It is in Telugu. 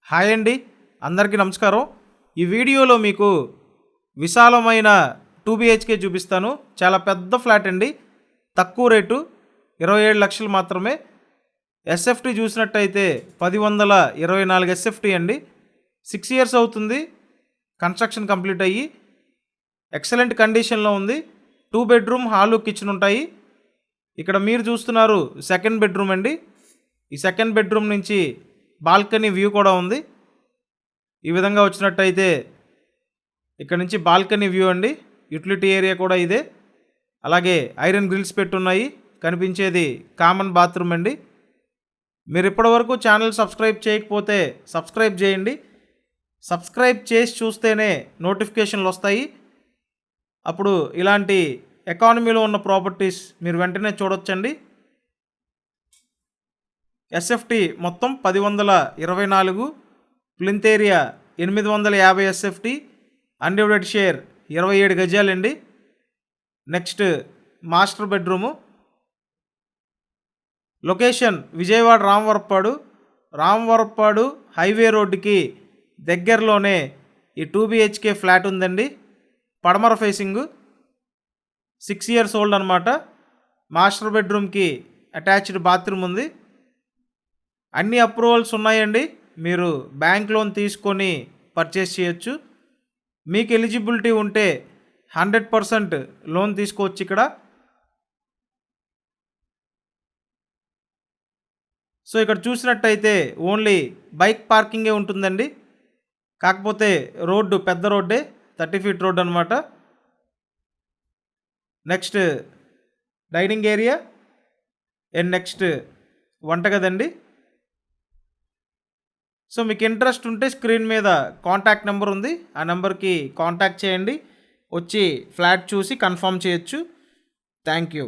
హాయ్ అండి, అందరికీ నమస్కారం. ఈ వీడియోలో మీకు విశాలమైన 2 BHK చూపిస్తాను. చాలా పెద్ద ఫ్లాట్ అండి, తక్కువ రేటు 27 లక్షలు మాత్రమే. ఎస్ఎఫ్టీ చూసినట్టయితే 1024 ఎస్ఎఫ్టీ అండి. 6 ఇయర్స్ అవుతుంది కన్స్ట్రక్షన్ కంప్లీట్ అయ్యి. ఎక్సలెంట్ కండిషన్లో ఉంది. 2 బెడ్రూమ్ హాలు కిచెన్ ఉంటాయి. ఇక్కడ మీరు చూస్తున్నారు సెకండ్ బెడ్రూమ్ అండి. ఈ సెకండ్ బెడ్రూమ్ నుంచి బాల్కనీ వ్యూ కూడా ఉంది. ఈ విధంగా వచ్చినట్టయితే ఇక్కడ నుంచి బాల్కనీ వ్యూ అండి. యూటిలిటీ ఏరియా కూడా ఇదే. అలాగే ఐరన్ గ్రిల్స్ పెట్టున్నాయి. కనిపించేది కామన్ బాత్రూమ్ అండి. మీరు ఇప్పటివరకు ఛానల్ సబ్స్క్రైబ్ చేయకపోతే సబ్స్క్రైబ్ చేయండి. సబ్స్క్రైబ్ చేసి చూస్తేనే నోటిఫికేషన్లు వస్తాయి. అప్పుడు ఇలాంటి ఎకానమీలో ఉన్న ప్రాపర్టీస్ మీరు వెంటనే చూడొచ్చండి. ఎస్ఎఫ్టీ మొత్తం 1024, plinth area 850 SFT, undivided share 27 గజాలండి. Next master bedroom. Location Vijayawada Ramavarappadu highway రోడ్డుకి దగ్గరలోనే ఈ 2 BHK ఫ్లాట్ ఉందండి. పడమర ఫేసింగు, 6 ఇయర్స్ ఓల్డ్ అనమాట. మాస్టర్ బెడ్రూమ్కి అటాచ్డ్ బాత్రూమ్ ఉంది. అన్ని అప్రూవల్స్ ఉన్నాయండి. మీరు బ్యాంక్ లోన్ తీసుకొని పర్చేస్ చేయొచ్చు. మీకు ఎలిజిబిలిటీ ఉంటే 100% లోన్ తీసుకోవచ్చు. ఇక్కడ ఇక్కడ చూసినట్టయితే ఓన్లీ బైక్ పార్కింగే ఉంటుందండి. కాకపోతే రోడ్డు పెద్ద రోడ్డే, 30 ఫీట్ రోడ్ అనమాట. Next dining area and next వంటగదండి. మీకు ఇంట్రెస్ట్ ఉంటే స్క్రీన్ మీద కాంటాక్ట్ నెంబర్ ఉంది, ఆ నెంబర్కి కాంటాక్ట్ చేయండి. వచ్చి ఫ్లాట్ చూసి కన్ఫర్మ్ చేయొచ్చు. Thank you.